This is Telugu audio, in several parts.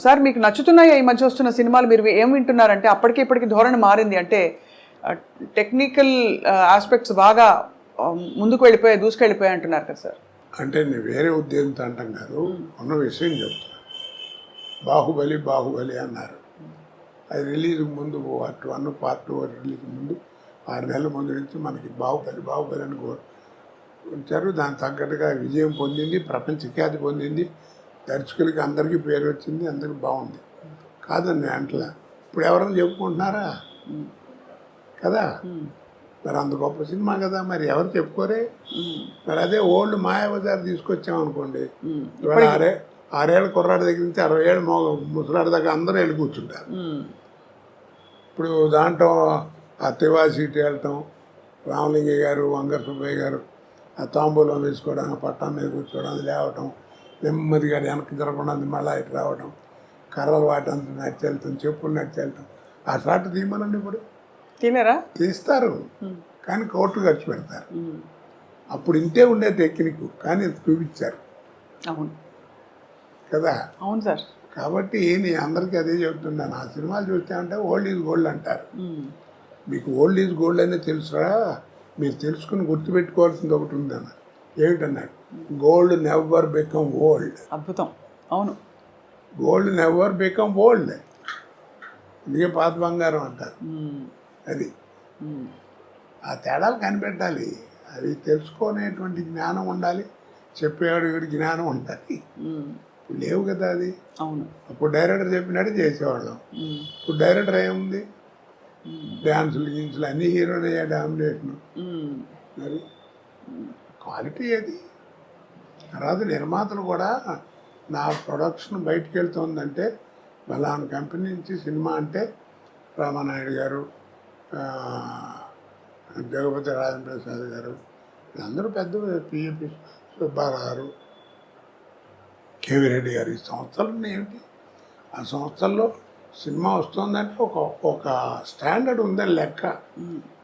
సార్ మీకు నచ్చుతున్నాయి ఈ మధ్య వస్తున్న సినిమాలు? మీరు ఏం వింటున్నారంటే అప్పటికి ఇప్పటికి ధోరణి మారింది అంటే టెక్నికల్ ఆస్పెక్ట్స్ బాగా ముందుకు వెళ్ళిపోయాయి, దూసుకెళ్ళిపోయాయి అంటున్నారు కదా సార్. అంటే నేను వేరే ఉద్దేశంతో అంటాం కాదు, ఉన్న విషయం చెప్తున్నా. బాహుబలి బాహుబలి అన్నారు. అది రిలీజ్కి ముందు పార్ట్ 1 పార్ట్ 2 రిలీజ్ ముందు 6 నెలల ముందు నుంచి మనకి బాహుబలి బాహుబలి అని ఉంచారు. దానికి తగ్గట్టుగా విజయం పొందింది, ప్రపంచ ఖ్యాతి పొందింది, దర్శకులకి అందరికీ పేరు వచ్చింది, అందరికి బాగుంది. కాదండి అంటలా. ఇప్పుడు ఎవరైనా చెప్పుకుంటున్నారా కదా? మరి అంత గొప్ప సినిమా కదా, మరి ఎవరు చెప్పుకోరే? మరి అదే ఓల్డ్ మాయాబజార్ తీసుకొచ్చామనుకోండి, ఇవాళ 6 ఏళ్ళ కుర్రాడి దగ్గర నుంచి 60 ఏళ్ళ ముసలాడి దగ్గర అందరూ వెళ్ళి కూర్చుంటారు. ఇప్పుడు దాంట్లో ఆ తివాసీటి వెళ్ళటం, రామలింగయ్య గారు, వంగర సుబ్బయ్య గారు ఆ తాంబూలం వేసుకోవడం, పట్టం మీద కూర్చోవడం, అది లేవటం, నెమ్మదిగా వెనక్కి జరగకుండా మళ్ళీ ఇటు రావడం, కర్రలు వాటంతా నడిచెళ్తాం, చెప్పులు నడిచెళ్తాం. ఆ షాట్ తీయమనండి. ఇప్పుడు తినరా? తీస్తారు, కానీ కోట్లు ఖర్చు పెడతారు. అప్పుడు ఇంతే ఉండే టెక్నిక్, కానీ చూపించారు. అవును కదా? అవును సార్. కాబట్టి నేను అందరికీ అదే చెబుతున్నాను, ఆ సినిమాలు చూస్తే అంటే ఓల్డ్ ఈజ్ గోల్డ్ అంటారు. మీకు ఓల్డ్ ఈజ్ గోల్డ్ అనే తెలుసురా? మీరు తెలుసుకుని గుర్తుపెట్టుకోవాల్సింది ఒకటి ఉందన్న. ఏమిటన్నాడు? Gold never become old. అద్భుతం. అవును, గోల్డ్ నెవర్ బికమ్ ఓల్డ్. ఇదిగే పాత బంగారం అంటారు. అది ఆ తేడాలు కనిపెట్టాలి. అవి తెలుసుకునేటువంటి జ్ఞానం ఉండాలి, చెప్పేవాడు వీడి జ్ఞానం ఉండాలి. లేవు కదా అది. అవును. అప్పుడు డైరెక్టర్ చెప్పినట్టు చేసేవాళ్ళం. ఇప్పుడు డైరెక్టర్ ఏముంది, డ్యాన్సులు గిన్సులు అన్నీ హీరోనే డామినేషన్. మరి క్వాలిటీ అది. తర్వాత నిర్మాతలు కూడా నా ప్రొడక్షన్ బయటికి వెళ్తుందంటే బలానా కంపెనీ నుంచి సినిమా అంటే రామానాయుడు గారు, జగపతి రాజేంద్ర ప్రసాద్ గారు, వీళ్ళందరూ పెద్ద పిఎపి సుబ్బారావు గారు, కేవీ రెడ్డి గారు, ఈ సంస్థలు ఏమిటి? ఆ సంస్థల్లో సినిమా వస్తుందంటే ఒక స్టాండర్డ్ ఉందని లెక్క,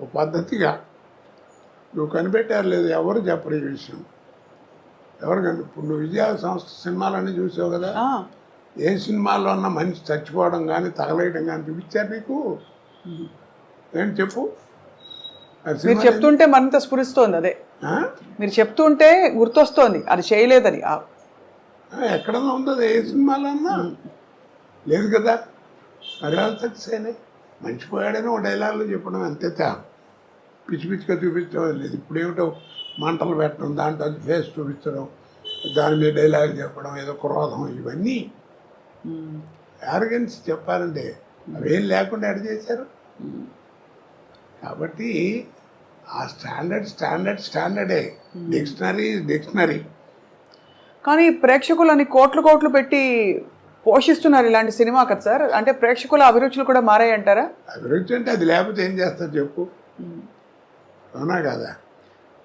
ఒక పద్ధతిగా. నువ్వు కనిపెట్టారు లేదు, ఎవరు చెప్పరు ఈ విషయం. ఎవరు ఇప్పుడు నువ్వు విజయ సంస్థ సినిమాలన్నీ చూసావు కదా, ఏ సినిమాల్లో అన్నా మనిషి చచ్చిపోవడం కానీ తగలేయడం కానీ చూపించారు నీకు? ఏంటి చెప్పు? మీరు చెప్తుంటే మరింత స్ఫురిస్తోంది. అదే మీరు చెప్తుంటే గుర్తొస్తోంది, అది చేయలేదని. ఎక్కడన్నా ఉందో ఏ సినిమాలో అన్నా లేదు కదా. మరి వాళ్ళు సక్సెస్ అయినాయి. మర్చిపోయాడని ఒక డైలాగులు చెప్పడం అంతే, పిచ్చి పిచ్చిగా చూపించడం లేదు. ఇప్పుడు ఏమిటో మంటలు పెట్టడం, దాంట్లో అది ఫేస్ చూపించడం, దాని మీద డైలాగ్ చెప్పడం, ఏదో క్రోధం, ఇవన్నీ యారగెన్స్ చెప్పాలంటే అవేం లేకుండా ఎడ చేశారు. కాబట్టి ఆ స్టాండర్డే. డిక్షనరీ. కానీ ప్రేక్షకులని కోట్లు పెట్టి పోషిస్తున్నారు ఇలాంటి సినిమా కదా సార్. అంటే ప్రేక్షకుల అభిరుచులు కూడా మారాయి అంటారా? అభిరుచి అంటే అది లేకపోతే ఏం చేస్తారు చెప్పు? అవునా కదా?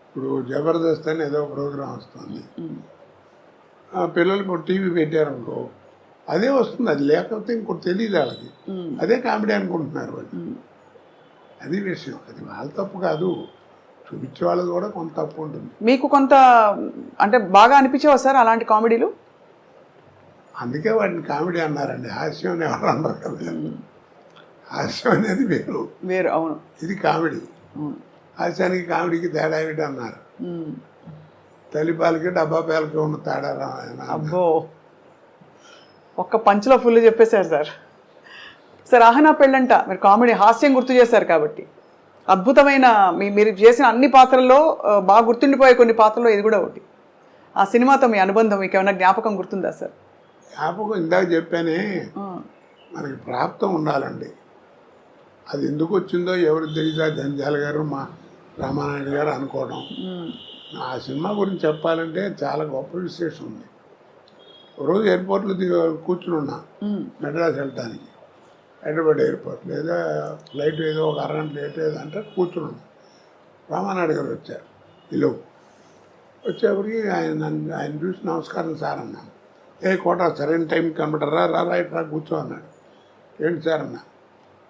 ఇప్పుడు జబర్దస్త్ అని ఏదో ప్రోగ్రాం వస్తుంది, పిల్లలకు టీవీ పెట్టారనుకో, అదే వస్తుంది. అది లేకపోతే ఇంకోటి తెలియదు వాళ్ళకి. అదే కామెడీ అనుకుంటున్నారు వాళ్ళు. అది విషయం. అది వాళ్ళ తప్పు కాదు, చూపించే వాళ్ళది కూడా కొంత తప్పు ఉంటుంది. మీకు కొంత అంటే బాగా అనిపించేవా సార్ అలాంటి కామెడీలు? అందుకే వాటిని కామెడీ అన్నారండి. హాస్యం అని ఎవరు అన్నారు కదా. హాస్యం అనేది వేరు. అవును, ఇది కామెడీ. హాస్యానికి కామెడీకి తేడా ఏమిటి అన్నారు. తల్లిపాలకి డబ్బా పాలకి ఉన్న తేడా. అబ్బో, ఒక్క పంచులో ఫుల్ చెప్పేశారు సార్. సార్ ఆహనా పెళ్ళంట మీరు కామెడీ హాస్యం గుర్తు చేశారు కాబట్టి, అద్భుతమైన మీరు చేసిన అన్ని పాత్రల్లో బాగా గుర్తుండిపోయే కొన్ని పాత్రల్లో ఇది కూడా ఒకటి. ఆ సినిమాతో మీ అనుబంధం మీకు ఏమైనా జ్ఞాపకం గుర్తుందా సార్? జ్ఞాపకం ఇందాక చెప్పానే, మనకి ప్రాప్తం ఉండాలండి. అది ఎందుకు వచ్చిందో ఎవరికి తెలియదా? జంజాల గారు, మా రామానాయుడు గారు అనుకోవడం. ఆ సినిమా గురించి చెప్పాలంటే చాలా గొప్ప విశేషం ఉంది. రోజు ఎయిర్పోర్ట్లో కూర్చుని ఉన్నా, మెడ్రాస్ వెళ్ళటానికి. హైదరాబాద్ ఎయిర్పోర్ట్లో ఏదో ఫ్లైట్ ఏదో ఒక అరగంట లేట్ ఏదంటే కూర్చుని ఉన్నా. రామానాయుడు గారు వచ్చారు. ఇల్లు వచ్చేప్పటికి ఆయన చూసి నమస్కారం సార్ అన్నాను. కోట సరైన టైంకి కనబడరా, రైట్ రా కూర్చో అన్నాడు. ఏంటి సార్ అన్నా?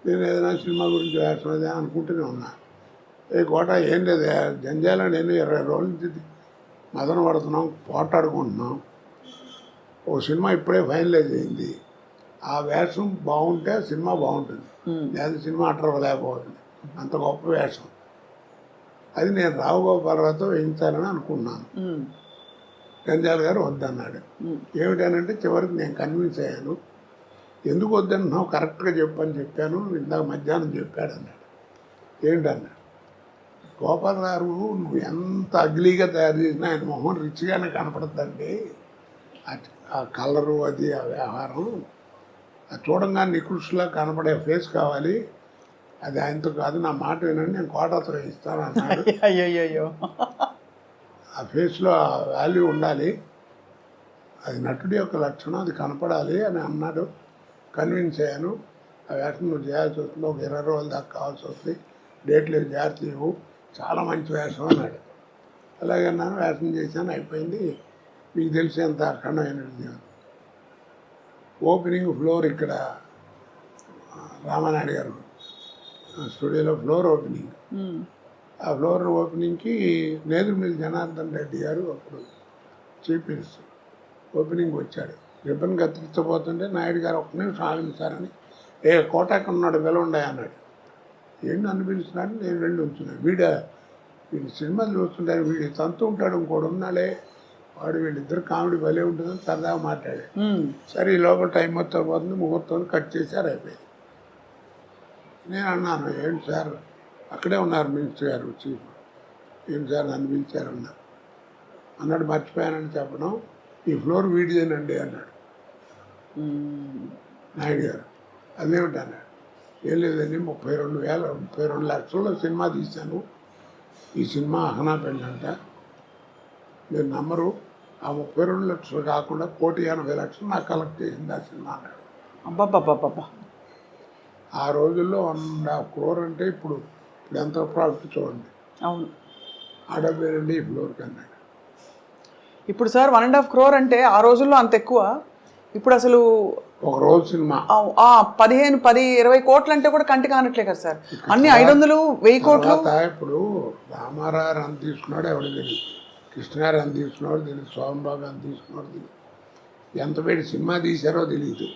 నేను ఏదైనా సినిమా గురించి వేస్తున్నదే అనుకుంటూనే ఉన్నా. కోట ఏం లేదు, జంజాల నేను 20 రోజుల నుంచి మదన పడుతున్నాం, పోటాడుకుంటున్నాం. ఓ సినిమా ఇప్పుడే ఫైనలైజ్ అయింది, ఆ వేషం బాగుంటే ఆ సినిమా బాగుంటుంది, లేదా సినిమా అట్టరవలేకపోతుంది. అంత గొప్ప వేషం అది. నేను రావు గోపాలరావుతో వేయించాలని అనుకున్నాను. గంజాల గారు వద్దన్నాడు. ఏమిటనంటే చివరికి నేను కన్విన్స్ అయ్యాను. ఎందుకు వద్దన్నావు, కరెక్ట్గా చెప్పని చెప్పాను, ఇందాక మధ్యాహ్నం చెప్పాడు అన్నాడు. ఏంటన్నాడు, గోపాలరావు నువ్వు ఎంత అగ్లీగా తయారు చేసినా ఆయన మొహం రిచ్గానే కనపడుతుందండి. ఆ కలరు అది ఆ వ్యవహారం అది చూడంగా నికృష్లా కనపడే ఫేస్ కావాలి, అది ఆయనతో కాదు, నా మాట వినండి, నేను కోటతో ఇస్తాను అన్నాడు. అయ్యో ఆ ఫేస్లో ఆ వాల్యూ ఉండాలి, అది నటుడి యొక్క లక్షణం, అది కనపడాలి అని అన్నాడు. కన్విన్స్ అయ్యాను. ఆ వేషం నువ్వు చేయాల్సి వస్తుంది, ఒక 20 రోజుల దాకా కావాల్సి వస్తుంది, డేట్లు జాగ్రత్త ఇవ్వు, చాలా మంచి వేషం అన్నాడు. అలాగే అన్నాను, వేషం చేశాను, అయిపోయింది. మీకు తెలిసేంత అఖండమైన విజయం. ఓపెనింగ్ ఫ్లోర్ ఇక్కడ రామానాయుడు గారు స్టూడియోలో ఫ్లోర్ ఓపెనింగ్. ఆ ఫ్లోర్ ఓపెనింగ్కి నేదురుమిల్లి జనార్దన్ రెడ్డి గారు అప్పుడు చీఫ్ మినిస్టర్ ఓపెనింగ్ వచ్చాడు. రిబ్బన్ కత్తిరించబోతుంటే నాయుడు గారు ఒక్క నిమిషం ఆగించారని, కోటాకు ఉన్నాడు పిలవండి అన్నాడు. ఏంటి నన్ను పిలుస్తున్నాడు, నేను వెళ్ళి ఉంచున్నాను. వీడి సినిమాలు చూస్తుంటారు, వీడి తంతు ఉంటాడు, ఇంకోటి ఉన్నాడే వాడు, వీళ్ళిద్దరు కామెడీ భలే ఉంటుందని సరదాగా మాట్లాడాడు. సరే ఈ లోపల టైం మొత్తం పోతుంది, ముహూర్తం కట్ చేశారు, అయిపోయింది. నేను అన్నాను, ఏంటి సార్ అక్కడే ఉన్నారు మినిస్టర్ గారు చీఫ్, ఏంటి సార్ నన్ను పిలిచారు అన్నాడు. మర్చిపోయానని చెప్పడం, ఈ ఫ్లోర్ వీడిదేనండి అన్నాడు నాయుడు గారు. అదేమిటి అన్నాడు. ఏం లేదండి, 32 లక్షల్లో సినిమా తీశాను, ఈ సినిమా అహనా పెళ్ళంట, మీరు నమ్మరు, ఆ 32 లక్షలు కాకుండా 1,80,00,000 నాకు కలెక్ట్ చేసింది ఆ సినిమా అన్నాడు. అబ్బాబ్బాబ్బా, ఆ రోజుల్లో 1.5 crore అంటే ఇప్పుడు ఎంత ప్రాఫిట్ చూడండి. అవును, ఆడవేనండి ఈ ఫ్లోర్కి అన్నాడు. ఇప్పుడు సార్ 1.5 crore అంటే ఆ రోజుల్లో అంత ఎక్కువ. ఇప్పుడు అసలు ఒక రోజు సినిమా 15-20 కోట్లు అంటే కూడా కంటి కానట్లే కదా సార్. అన్ని 500-1000 కోట్లు. ఇప్పుడు రామారావు అని తీసుకున్నాడు ఎవరికి తెలియదు, కృష్ణగారు అని తీసుకున్నాడు తెలియదు, సోమబాబు అని తీసుకున్నాడు తెలియదు, ఎంత పెట్టి సినిమా తీశారో తెలియదు.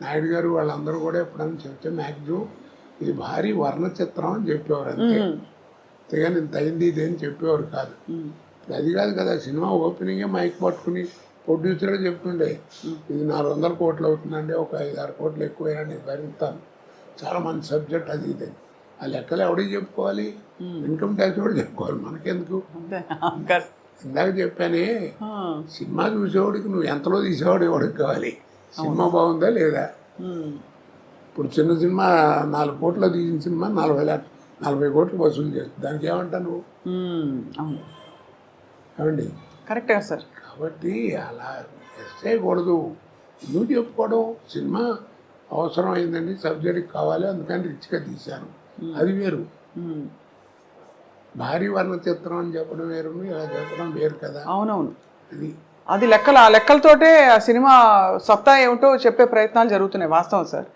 నాయుడు గారు వాళ్ళందరూ కూడా ఎప్పుడైనా చెప్తే మ్యాక్సిమం ఇది భారీ వర్ణ చిత్రం అని చెప్పేవారు, అంతే. అంతేగాని ఇంత అయింది ఇది అని చెప్పేవారు కాదు. అది కాదు కదా, సినిమా ఓపెనింగే మైక్ పట్టుకుని ప్రొడ్యూసరే చెప్తుండే, ఇది 400 కోట్లు అవుతుందండి, ఒక 5-6 కోట్లు ఎక్కువైనా నేను భరిస్తాను, చాలా మంచి సబ్జెక్ట్ అది ఇది. ఆ లెక్కలు ఎవడికి చెప్పుకోవాలి, ఇన్కమ్ ట్యాక్స్ కూడా చెప్పుకోవాలి, మనకెందుకు. ఇందాక చెప్పానే, సినిమా చూసేవాడికి నువ్వు ఎంతలో తీసేవాడు ఎవడికి కావాలి, సినిమా బాగుందా లేదా. ఇప్పుడు చిన్న సినిమా 4 కోట్లు తీసిన సినిమా 40 కోట్లు వసూలు చేస్తుంది, దానికి ఏమంటా నువ్వు ఏమండి. కరెక్టే సార్. కాబట్టి అలా చేయకూడదు, నువ్వు చెప్పుకోవడం, సినిమా అవసరం అయిందండి, సబ్జెక్ట్ కావాలి అందుకని రిచ్గా తీశాను, అది వేరు. భారీ వర్ణ చిత్రం అని చెప్పడం వేరు, ఇలా చెప్పడం వేరు కదా. అవునవును, అది ఆ లెక్కలతోటే ఆ సినిమా సత్తా ఏమిటో చెప్పే ప్రయత్నాలు జరుగుతున్నాయి, వాస్తవం సార్.